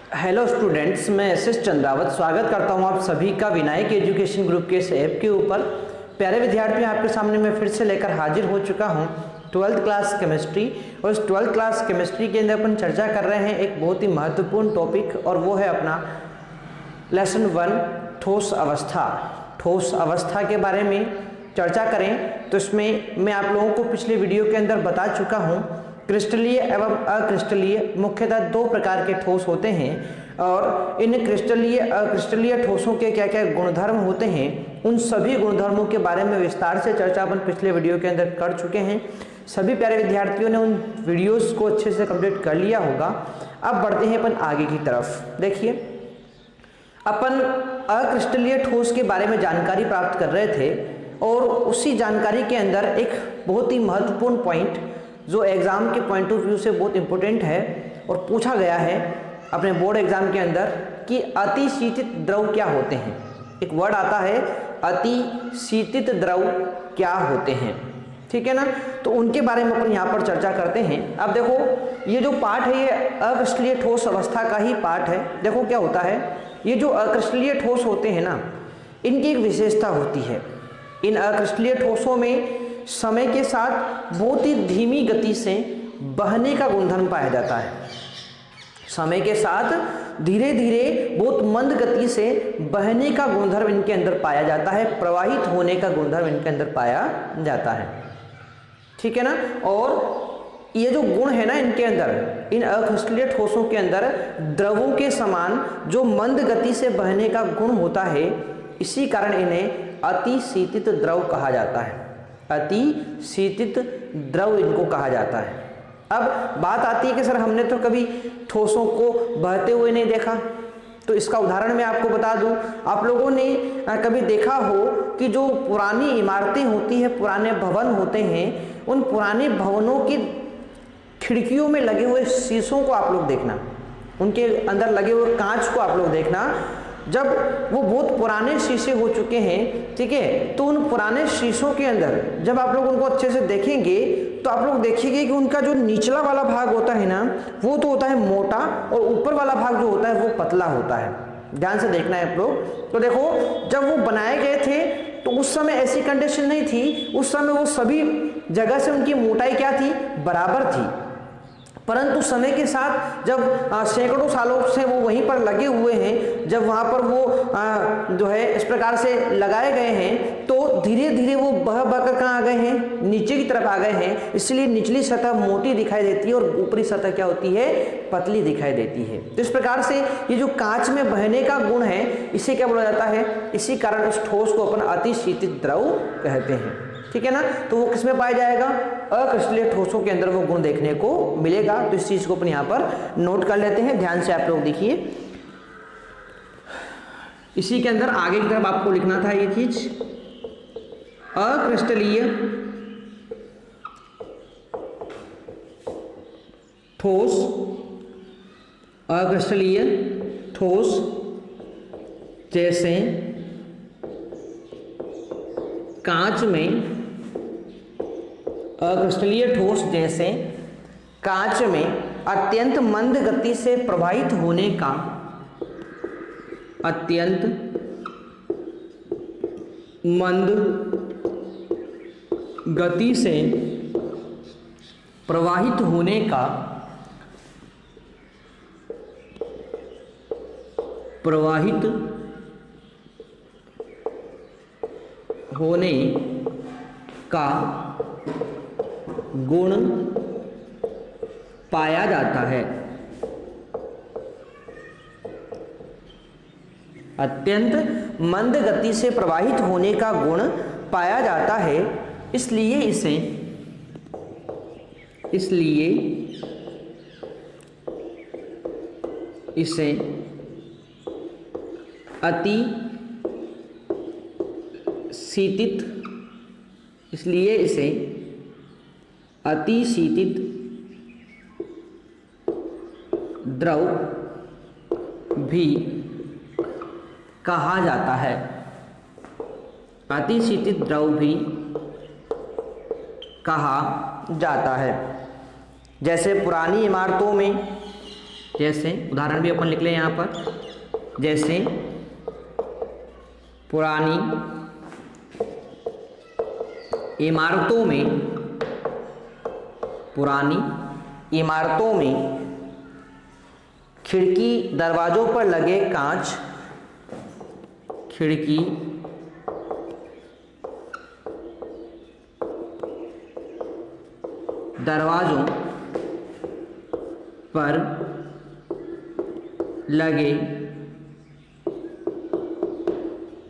Hello students, मैं S Chandrawat स्वागत करता हूं आप सभी का विनायक एजुकेशन ग्रुप के इस ऐप के ऊपर। प्यारे विद्यार्थियों, आपके सामने मैं फिर से लेकर हाजिर हो चुका हूं 12th क्लास केमिस्ट्री। और इस 12th क्लास केमिस्ट्री के अंदर अपन चर्चा कर रहे हैं एक बहुत ही महत्वपूर्ण टॉपिक, और वो है अपना लेसन 1 ठोस अवस्था। ठोस अवस्था के बारे में चर्चा करें तो इसमें मैं आप लोगों को पिछले वीडियो के अंदर बता चुका हूं क्रिस्टलीय एवं अक्रिस्टलीय मुख्यतः दो प्रकार के ठोस होते हैं, और इन क्रिस्टलीय अक्रिस्टलीय ठोसों के क्या क्या गुणधर्म होते हैं, उन सभी गुणधर्मों के बारे में विस्तार से चर्चा अपन पिछले वीडियो के अंदर कर चुके हैं। सभी प्यारे विद्यार्थियों ने उन वीडियोस को अच्छे से कंप्लीट कर लिया होगा। अब बढ़ते हैं अपन आगे की तरफ। देखिए, अपन अक्रिस्टलीय ठोस के बारे में जानकारी प्राप्त कर रहे थे, और उसी जानकारी के अंदर एक बहुत ही महत्वपूर्ण पॉइंट जो एग्जाम के पॉइंट ऑफ व्यू से बहुत इंपॉर्टेंट है और पूछा गया है अपने बोर्ड एग्जाम के अंदर कि अतिशीतित द्रव क्या होते हैं। एक वर्ड आता है अतिशीतित द्रव क्या होते हैं, ठीक है ना। तो उनके बारे में अपन यहाँ पर चर्चा करते हैं। अब देखो, ये जो पार्ट है ये अक्रिस्टलीय ठोस अवस्था का ही पार्ट है। देखो क्या होता है, ये जो अक्रिस्टलीय ठोस होते हैं ना, इनकी एक विशेषता होती है। इन अक्रिस्टलीय ठोसों में समय के साथ बहुत ही धीमी गति से बहने का गुणधर्म पाया जाता है। समय के साथ धीरे धीरे बहुत मंद गति से बहने का गुणधर्म इनके अंदर पाया जाता है, प्रवाहित होने का गुणधर्म इनके अंदर पाया जाता है, ठीक है ना। और ये जो गुण है ना इनके अंदर, इन अक्रिस्टलीय ठोसों के अंदर द्रवों के समान जो मंद गति से बहने का गुण होता है, इसी कारण इन्हें अतिशीतित द्रव कहा जाता है। अतिशीतित द्रव इनको कहा जाता है। अब बात आती है कि सर हमने तो कभी ठोसों को बहते हुए नहीं देखा, तो इसका उदाहरण मैं आपको बता दूं। आप लोगों ने कभी देखा हो कि जो पुरानी इमारतें होती है, पुराने भवन होते हैं, उन पुराने भवनों की खिड़कियों में लगे हुए शीशों को आप लोग देखना, उनके अंदर लगे हुए कांच को आप लोग देखना। जब वो बहुत पुराने शीशे हो चुके हैं, ठीक है, तो उन पुराने शीशों के अंदर जब आप लोग उनको अच्छे से देखेंगे तो आप लोग देखेंगे कि उनका जो निचला वाला भाग होता है ना, वो तो होता है मोटा, और ऊपर वाला भाग जो होता है वो पतला होता है। ध्यान से देखना है आप लोग। तो देखो, जब वो बनाए गए थे तो उस समय ऐसी कंडीशन नहीं थी। उस समय वो सभी जगह से उनकी मोटाई क्या थी, बराबर थी। परंतु समय के साथ जब सैकड़ों सालों से वो वहीं पर लगे हुए हैं, जब वहाँ पर वो जो है इस प्रकार से लगाए गए हैं, तो धीरे धीरे वो बह कर कहाँ आ गए हैं, नीचे की तरफ आ गए हैं। इसलिए निचली सतह मोटी दिखाई देती है और ऊपरी सतह क्या होती है, पतली दिखाई देती है। तो इस प्रकार से ये जो कांच में बहने का गुण है, इसे क्या बोला जाता है, इसी कारण उस ठोस को अपन अतिशीतित द्रव कहते हैं, ठीक है ना। तो वो किसमें पाया जाएगा, अक्रिस्टलीय ठोसों के अंदर वो गुण देखने को मिलेगा। तो इस चीज को अपन यहां पर नोट कर लेते हैं। ध्यान से आप लोग देखिए, इसी के अंदर आगे की तरफ आपको लिखना था ये चीज, अक्रिस्टलीय ठोस, अक्रिस्टलीय ठोस जैसे कांच में, अक्रिस्टलीय ठोस जैसे कांच में अत्यंत मंद गति से प्रवाहित होने का, अत्यंत मंद गति से प्रवाहित होने का, प्रवाहित होने का गुण पाया जाता है। अत्यंत मंद गति से प्रवाहित होने का गुण पाया जाता है, इसलिए इसे अतिशीतित द्रव भी कहा जाता है। अतिशीतित द्रव भी कहा जाता है। जैसे पुरानी इमारतों में जैसे उदाहरण भी अपन लिख लें यहाँ पर, जैसे पुरानी इमारतों में खिड़की दरवाजों पर लगे कांच, खिड़की दरवाजों पर लगे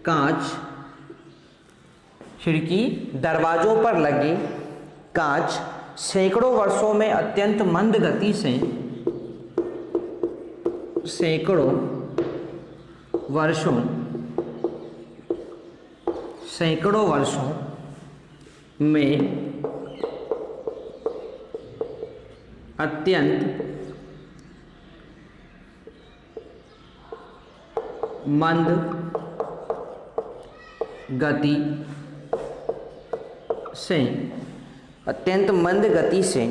कांच, खिड़की दरवाजों पर लगे कांच सैकड़ों वर्षों में अत्यंत मंद गति से, सैकड़ों वर्षों में अत्यंत मंद गति से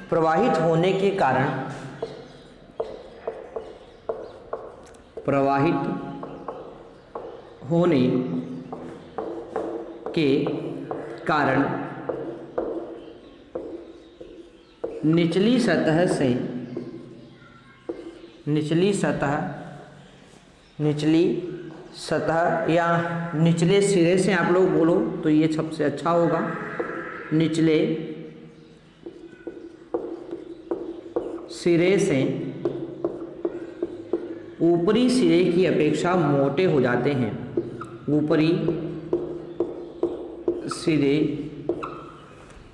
प्रवाहित होने के कारण निचली सतह या निचले सिरे से आप लोग बोलो तो ये सबसे अच्छा होगा, निचले सिरे से ऊपरी सिरे की अपेक्षा मोटे हो जाते हैं, ऊपरी सिरे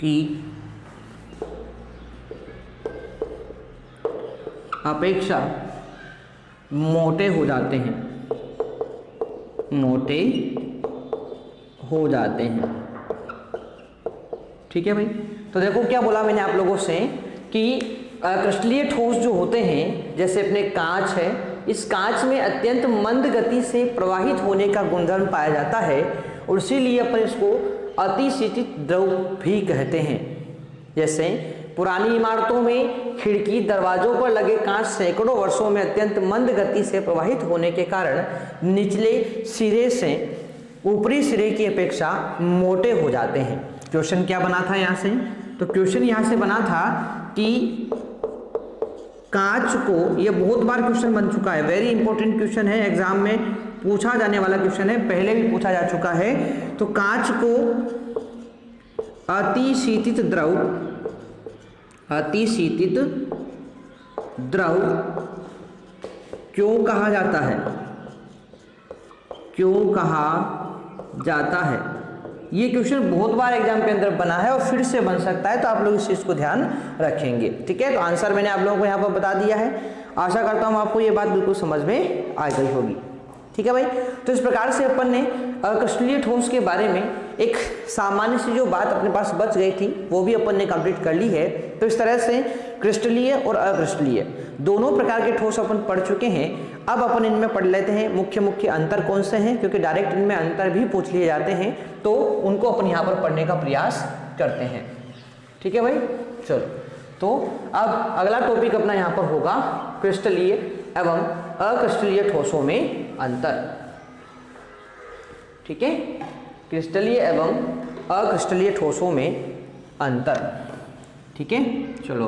की अपेक्षा मोटे हो जाते हैं। ठीक है भाई। तो देखो क्या बोला मैंने आप लोगों से कि क्रिस्टलीय ठोस जो होते हैं, जैसे अपने कांच है, इस कांच में अत्यंत मंद गति से प्रवाहित होने का गुणधर्म पाया जाता है और इसीलिए अपन इसको अतिशीतित द्रव भी कहते हैं। जैसे पुरानी इमारतों में खिड़की दरवाजों पर लगे कांच सैकड़ों वर्षों में अत्यंत मंद गति से प्रवाहित होने के कारण निचले सिरे से ऊपरी सिरे की अपेक्षा मोटे हो जाते हैं। क्वेश्चन क्या बना था यहाँ से? तो क्वेश्चन यहाँ से बना था कि कांच को, ये बहुत बार क्वेश्चन बन चुका है, वेरी इंपॉर्टेंट क्वेश्चन है, एग्जाम में पूछा जाने वाला क्वेश्चन है, पहले भी पूछा जा चुका है। तो कांच को अतिशीतित द्रव क्यों कहा जाता है? ये क्वेश्चन बहुत बार एग्जाम के अंदर बना है और फिर से बन सकता है, तो आप लोग इस चीज़ को ध्यान रखेंगे। ठीक है, तो आंसर मैंने आप लोगों को यहाँ पर बता दिया है। आशा करता हूँ आपको ये बात बिल्कुल समझ में आ गई होगी। ठीक है भाई। तो इस प्रकार से अपन ने क्रिस्टलीय ठोस के बारे में एक सामान्य सी जो बात अपने पास बच गई थी वो भी अपन ने कंप्लीट कर ली है। तो इस तरह से क्रिस्टलीय और अक्रिस्टलीय दोनों प्रकार के ठोस अपन पढ़ चुके हैं। अब अपन इनमें पढ़ लेते हैं मुख्य अंतर कौन से हैं, क्योंकि डायरेक्ट इनमें अंतर भी पूछ लिए जाते हैं, तो उनको अपन यहाँ पर पढ़ने का प्रयास करते हैं। ठीक है भाई, चलो। तो अब अगला टॉपिक अपना यहाँ पर होगा क्रिस्टलीय एवं अक्रिस्टलीय ठोसों में अंतर। ठीक है, क्रिस्टलीय एवं अक्रिस्टलीय ठोसों में अंतर। ठीक है, चलो।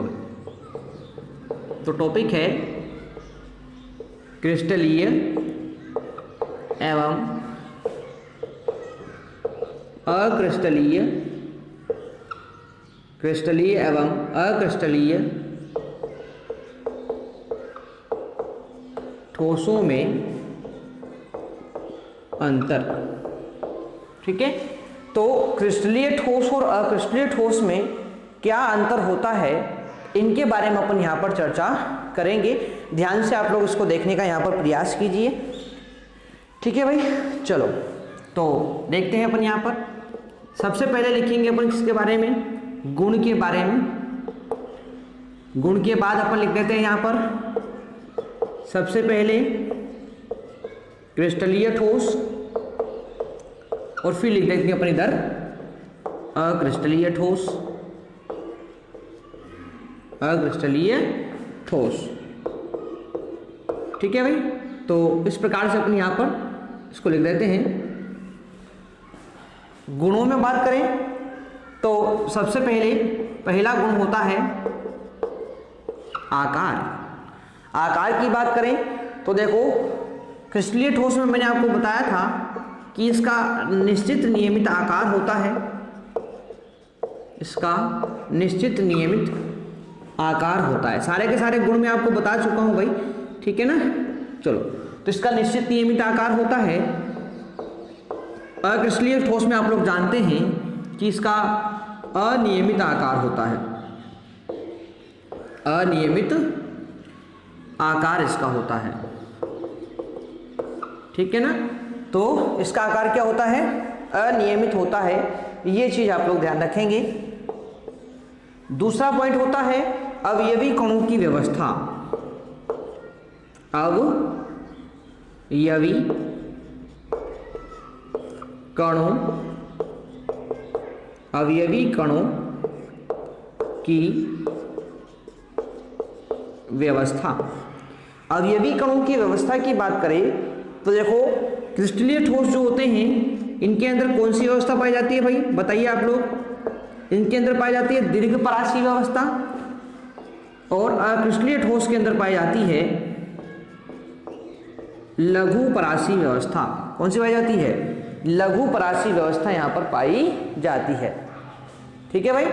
तो टॉपिक है क्रिस्टलीय एवं अक्रिस्टलीय, क्रिस्टलीय एवं अक्रिस्टलीय ठोसों में अंतर। ठीक है, तो क्रिस्टलीय ठोस और अक्रिस्टलीय ठोस में क्या अंतर होता है, इनके बारे में अपन यहाँ पर चर्चा करेंगे। ध्यान से आप लोग इसको देखने का यहाँ पर प्रयास कीजिए। ठीक है भाई, चलो। तो देखते हैं अपन यहाँ पर सबसे पहले लिखेंगे अपन किसके बारे में, गुण के बारे में। गुण के बाद अपन लिख देते हैं यहाँ पर सबसे पहले क्रिस्टलीय ठोस और फिर लिख देंगे अपन इधर अक्रिस्टलीय ठोस, अक्रिस्टलीय ठोस। ठीक है भाई। तो इस प्रकार से अपन यहाँ पर इसको लिख देते हैं। गुणों में बात करें तो सबसे पहला गुण होता है आकार। आकार की बात करें तो देखो क्रिस्टलीय ठोस में मैंने आपको बताया था कि इसका निश्चित नियमित आकार होता है, इसका निश्चित नियमित आकार होता है। सारे के सारे गुण मैं आपको बता चुका हूं भाई, ठीक है ना। चलो, तो इसका निश्चित नियमित आकार होता है। अक्रिस्टलीय ठोस में आप लोग जानते हैं कि इसका अनियमित आकार होता है, अनियमित आकार इसका होता है, ठीक है ना। तो इसका आकार क्या होता है, अनियमित होता है, ये चीज आप लोग ध्यान रखेंगे। दूसरा पॉइंट होता है अवयवी कणों की व्यवस्था। अवयवी कणों की व्यवस्था। अवयवी कणों की व्यवस्था की बात करें तो देखो क्रिस्टलीय ठोस जो होते हैं इनके अंदर कौन सी व्यवस्था पाई जाती है भाई, बताइए आप लोग। इनके अंदर पाई जाती है दीर्घ परासी व्यवस्था, और अक्रिस्टलीय ठोस के अंदर पाई जाती है लघु परासी व्यवस्था। कौन सी पाई जाती है, लघु परासी व्यवस्था यहां पर पाई जाती है, ठीक है भाई।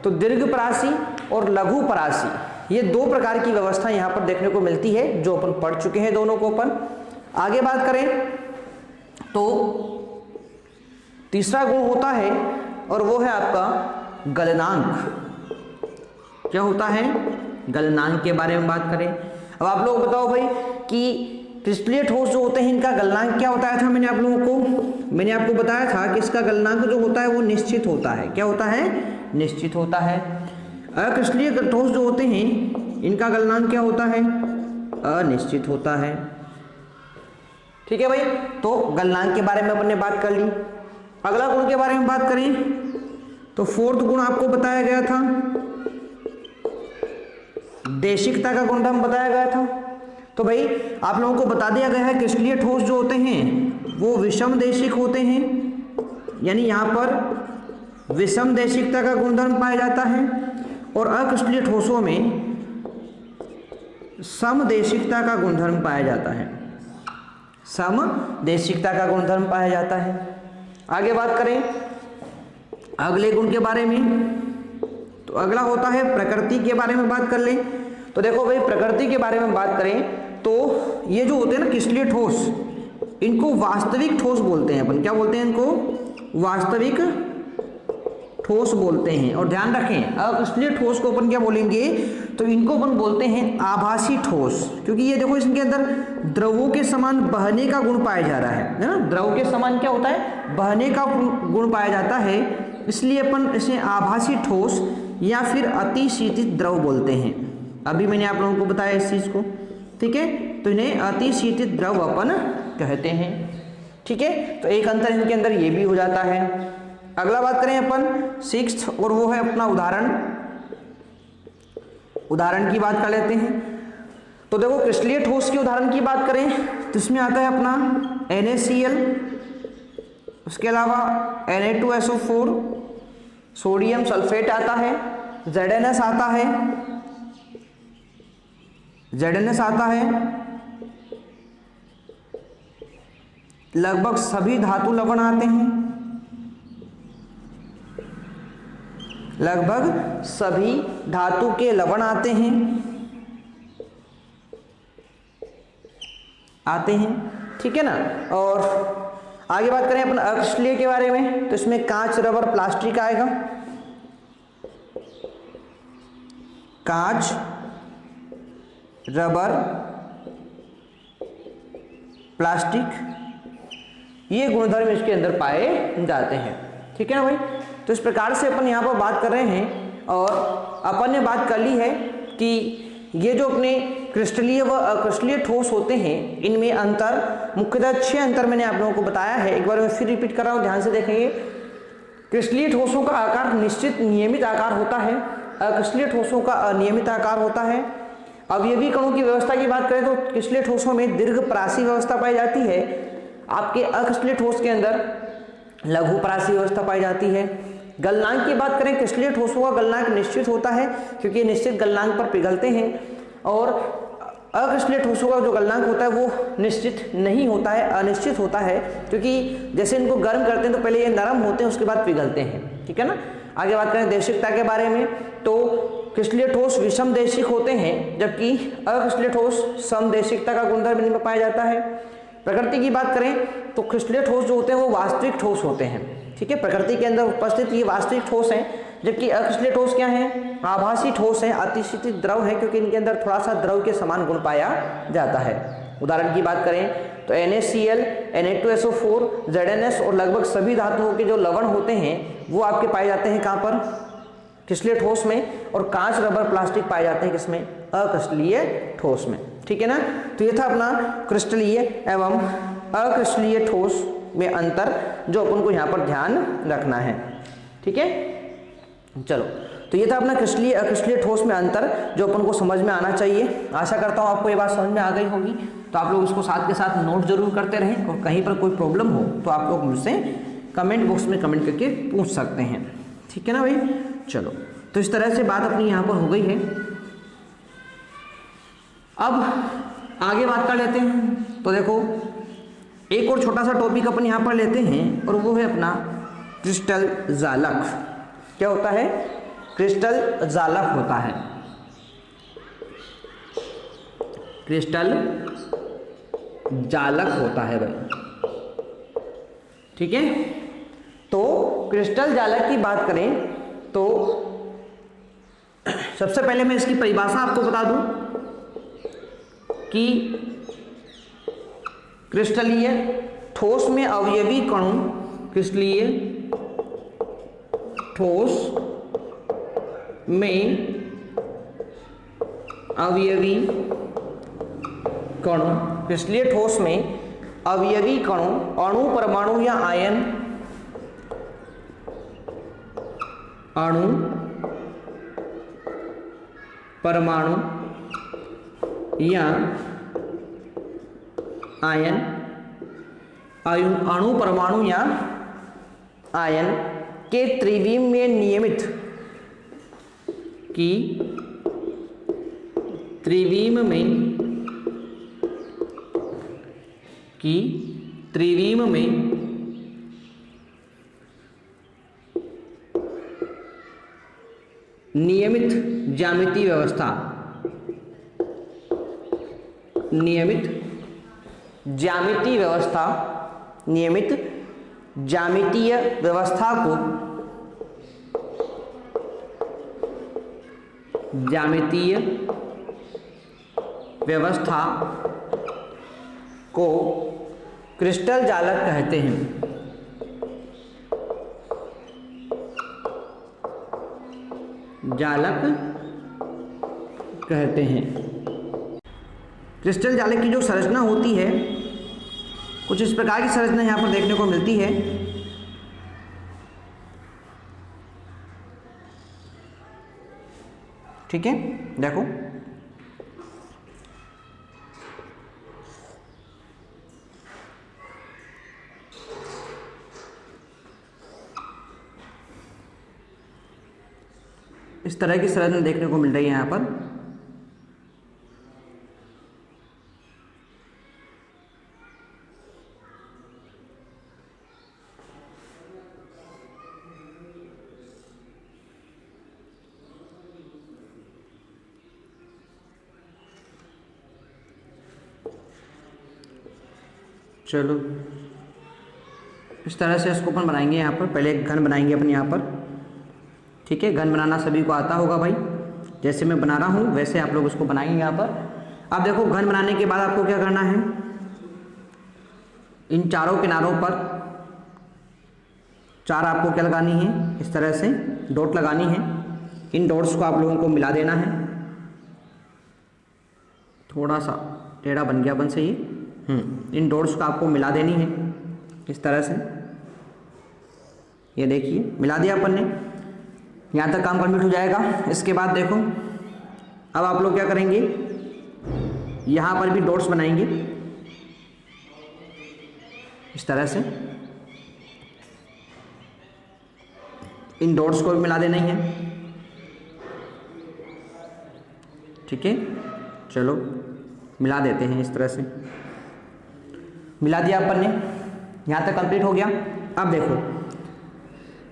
तो दीर्घ परासी और लघु परासी ये दो प्रकार की व्यवस्था यहां पर देखने को मिलती है, जो अपन पढ़ चुके हैं दोनों को अपन। आगे बात करें तो तीसरा गुण होता है और वो है आपका गलनांक। क्या होता है, गलनांक के बारे में बात करें। अब आप लोग बताओ भाई कि क्रिस्टलीय ठोस जो होते हैं इनका गलनांक क्या बताया था मैंने आप लोगों को। मैंने आपको बताया था कि इसका गलनांक जो होता है वो निश्चित होता है। क्या होता है, निश्चित होता है। अक्रिस्टलीय ठोस जो होते हैं इनका गलनांक क्या होता है, अनिश्चित होता है, ठीक है भाई। तो गलनांक के बारे में अपन ने बात कर ली। अगला गुण के बारे में बात करें तो फोर्थ गुण आपको बताया गया था, देशिकता का गुणधर्म बताया गया था। तो भाई आप लोगों को बता दिया गया है क्रिस्टलीय ठोस जो होते हैं वो विषम देशिक होते हैं, यानी यहां पर विषम देशिकता का गुणधर्म पाया जाता है, और अक्रिस्टलीय ठोसों में समदेशिकता का गुणधर्म पाया जाता है, समदेशिकता का गुणधर्म पाया जाता है। आगे बात करें अगले गुण के बारे में तो अगला होता है प्रकृति के बारे में बात कर लें। तो देखो भाई प्रकृति के बारे में बात करें तो ये जो होते हैं ना क्रिस्टलीय ठोस, इनको वास्तविक ठोस बोलते हैं अपन। क्या बोलते हैं इनको, वास्तविक ठोस बोलते हैं। और ध्यान रखें अक्रिस्टलीय ठोस को अपन क्या बोलेंगे, तो इनको अपन बोलते हैं आभासी ठोस, क्योंकि ये देखो इसके अंदर द्रवों के समान बहने का गुण पाया जा रहा है ना। द्रव के समान क्या होता है, बहने का गुण पाया जाता है, इसलिए अपन इसे आभासी ठोस या फिर अतिशीतित द्रव बोलते हैं। अभी मैंने आप लोगों को बताया इस चीज को, ठीक है। तो इन्हें अतिशीतित द्रव अपन कहते हैं, ठीक है। तो एक अंतर इनके अंदर ये भी हो जाता है। अगला बात करें अपन सिक्स्थ, और वो है अपना उदाहरण की बात कर लेते हैं। तो देखो क्रिस्टलीय ठोस के उदाहरण की बात करें तो इसमें आता है अपना NaCl, उसके अलावा Na2SO4, सोडियम सल्फेट आता है, ZnS आता है, लगभग सभी धातु लवण आते हैं, लगभग सभी धातु के लवण आते हैं, ठीक है ना। और आगे बात करें अपन अक्रिस्टलीय के बारे में तो इसमें कांच, रबर, प्लास्टिक आएगा। कांच, रबर, प्लास्टिक, ये गुणधर्म इसके अंदर पाए जाते हैं, ठीक है ना भाई। तो इस प्रकार से अपन यहाँ पर बात कर रहे हैं, और अपन ने बात कर ली है कि ये जो अपने क्रिस्टलीय व अक्रिस्टलीय ठोस होते हैं इनमें अंतर मुख्यतः 6 अंतर मैंने आप लोगों को बताया है। एक बार मैं फिर रिपीट कर रहा हूँ, ध्यान से देखेंगे। क्रिस्टलीय ठोसों का आकार निश्चित नियमित आकार होता है, अक्रिस्टलीय ठोसों का अनियमित आकार होता है। अवयवी कणों की व्यवस्था की बात करें तो क्रिस्टलीय ठोसों में दीर्घपरासी व्यवस्था पाई जाती है। आपके अक्रिस्टलीय ठोस के अंदर लघुपरासी व्यवस्था पाई जाती है। गलनांक की बात करें, क्रिस्टलीय ठोसों का गलनांक निश्चित होता है क्योंकि निश्चित गलनांक पर पिघलते हैं, और अक्रिस्टलीय ठोसों का जो गलनांक होता है वो निश्चित नहीं होता है, अनिश्चित होता है, क्योंकि जैसे इनको गर्म करते हैं तो पहले ये नरम होते हैं, उसके बाद पिघलते हैं। ठीक है ना। आगे बात करें देशिकता के बारे में, तो क्रिस्टलीय ठोस विषम देशिक होते हैं, जबकि अक्रिस्टलीय ठोस समदेशिकता का गुणधर्म इनमें पाया जाता है। प्रकृति की बात करें तो क्रिस्टलीय ठोस जो होते हैं वो वास्तविक ठोस होते हैं। ठीक है, प्रकृति के अंदर उपस्थित ये वास्तविक ठोस हैं, जबकि अक्रिस्टलीय ठोस क्या है, आभासी ठोस है, अतिशीतित द्रव है, क्योंकि इनके अंदर थोड़ा सा द्रव के समान गुण पाया जाता है। उदाहरण की बात करें तो NaCl, Na2SO4, ZnS और लगभग सभी धातुओं के जो लवण होते हैं वो आपके पाए जाते हैं कहाँ पर, क्रिस्टलीय ठोस में, और कांच, रबर, प्लास्टिक पाए जाते हैं किसमें, अक्रिस्टलीय ठोस में। ठीक है ना। तो ये था अपना क्रिस्टलीय एवं अक्रिस्टलीय ठोस में अंतर, जो अपन को यहाँ पर ध्यान रखना है। ठीक है, चलो, तो ये था अपना क्रिस्टलीय अक्रिस्टलीय ठोस में अंतर, जो अपन को समझ में आना चाहिए। आशा करता हूँ आपको ये बात समझ में आ गई होगी। तो आप लोग इसको साथ के साथ नोट जरूर करते रहें, और कहीं पर कोई प्रॉब्लम हो तो आप लोग मुझसे कमेंट बॉक्स में कमेंट करके पूछ सकते हैं। ठीक है ना भाई। चलो, तो इस तरह से बात अपनी यहाँ पर हो गई है। अब आगे बात कर लेते हैं। तो देखो, एक और छोटा सा टॉपिक अपन यहाँ पर लेते हैं, और वो है अपना क्रिस्टल जालक। क्या होता है, क्रिस्टल जालक होता है। क्रिस्टल जालक होता है भाई। ठीक है, तो क्रिस्टल जालक की बात करें तो सबसे पहले मैं इसकी परिभाषा आपको बता दूं कि क्रिस्टलीय ठोस में अवयवी कणों, क्रिस्टलीय ठोस में अवयवी कणों, क्रिस्टलीय ठोस में अवयवी कणों, अणु, परमाणु या आयन, अणु, परमाणु या आयन, अणु, परमाणु या आयन के त्रिविमीय नियमित की त्रिविम में नियमित ज्यामितीय व्यवस्था, नियमित ज्यामितीय व्यवस्था, नियमित ज्यामितीय व्यवस्था को, ज्यामितीय व्यवस्था को क्रिस्टल जालक कहते हैं। जालक कहते हैं। क्रिस्टल जालक की जो संरचना होती है, कुछ इस प्रकार की संरचना यहाँ पर देखने को मिलती है। ठीक है, देखो, इस तरह की संरचना देखने को मिल रही है यहाँ पर। चलो, इस तरह से इसको अपन बनाएंगे। यहाँ पर पहले एक घन बनाएंगे अपन यहाँ पर। ठीक है, घन बनाना सभी को आता होगा भाई, जैसे मैं बना रहा हूँ वैसे आप लोग उसको बनाएंगे यहाँ पर। अब देखो, घन बनाने के बाद आपको क्या करना है, इन चारों किनारों पर चार आपको क्या लगानी है, इस तरह से डॉट लगानी है। इन डॉट्स को आप लोगों को मिला देना है। थोड़ा सा टेढ़ा बन गया अपन से ये। इन डॉट्स को आपको मिला देनी है इस तरह से। ये देखिए, मिला दिया अपन ने। यहाँ तक काम कंप्लीट हो जाएगा। इसके बाद देखो, अब आप लोग क्या करेंगे, यहाँ पर भी डॉट्स बनाएंगे इस तरह से, इन डॉट्स को भी मिला देना ही है, ठीक है। चलो मिला देते हैं इस तरह से, मिला दिया अपन ने, यहाँ तक कंप्लीट हो गया। अब देखो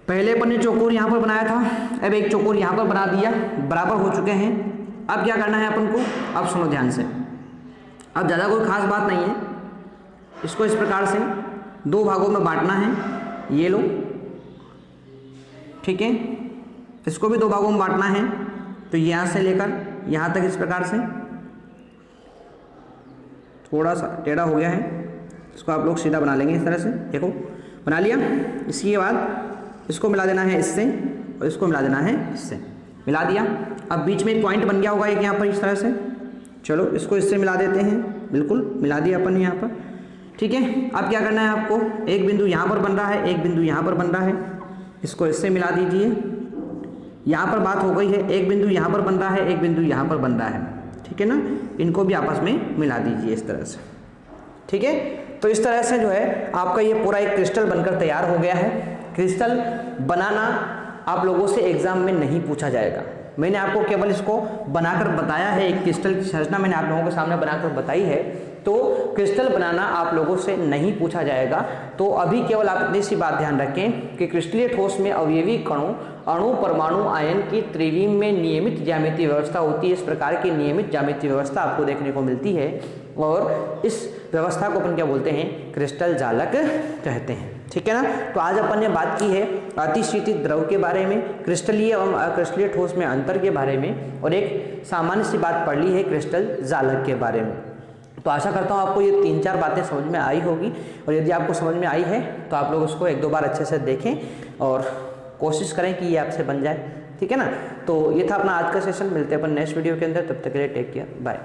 पहले अपन ने चौकोर यहाँ पर बनाया था, अब एक चौकोर यहाँ पर बना दिया, बराबर हो चुके हैं। अब क्या करना है अपन को, अब सुनो ध्यान से, अब ज़्यादा कोई खास बात नहीं है, इसको इस प्रकार से 2 भागों में बांटना है, ये लो, ठीक है। इसको भी 2 भागों में बांटना है, तो यहाँ से लेकर यहाँ तक इस प्रकार से, थोड़ा सा टेढ़ा हो गया है, इसको आप लोग सीधा बना लेंगे इस तरह से, देखो बना लिया। इसके बाद इसको मिला देना है इससे और इसको मिला देना है इससे, मिला दिया। अब बीच में एक पॉइंट बन गया होगा एक यहाँ पर इस तरह से, चलो इसको इससे मिला देते हैं, बिल्कुल मिला दिया अपन यहाँ पर, ठीक है। अब क्या करना है आपको, एक बिंदु यहाँ पर बन रहा है, एक बिंदु यहाँ पर बन रहा है, इसको इससे मिला दीजिए। यहाँ पर बात हो गई है, एक बिंदु यहाँ पर बन रहा है, एक बिंदु यहाँ पर बन रहा है, ठीक है ना, इनको भी आपस में मिला दीजिए इस तरह से, ठीक है। तो इस तरह से जो है आपका ये पूरा एक क्रिस्टल बनकर तैयार हो गया है। क्रिस्टल बनाना आप लोगों से एग्जाम में नहीं पूछा जाएगा, मैंने आपको केवल इसको बनाकर बताया है, एक क्रिस्टल की संरचना मैंने आप लोगों के सामने बनाकर बताई है, तो क्रिस्टल बनाना आप लोगों से नहीं पूछा जाएगा। तो अभी केवल आप इतनी सी बात ध्यान रखें कि क्रिस्टलीय ठोस में अवयवी कणों, अणु, परमाणु, आयन की त्रिविम में नियमित ज्यामितीय व्यवस्था होती है। इस प्रकार की नियमित ज्यामितीय व्यवस्था आपको देखने को मिलती है और इस व्यवस्था को अपन क्या बोलते हैं, क्रिस्टल जालक कहते हैं, ठीक है ना। तो आज अपन ने बात की है अतिशीतित द्रव के बारे में, क्रिस्टलीय एवं अक्रिस्टलीय ठोस में अंतर के बारे में, और एक सामान्य सी बात पढ़ ली है क्रिस्टल जालक के बारे में। तो आशा करता हूँ आपको ये 3-4 बातें समझ में आई होगी, और यदि आपको समझ में आई है तो आप लोग उसको 1-2 बार अच्छे से देखें और कोशिश करें कि ये आपसे बन जाए, ठीक है ना। तो ये था अपना आज का सेशन, मिलते हैं अपन नेक्स्ट वीडियो के अंदर, तब तक के लिए टेक केयर, बाय।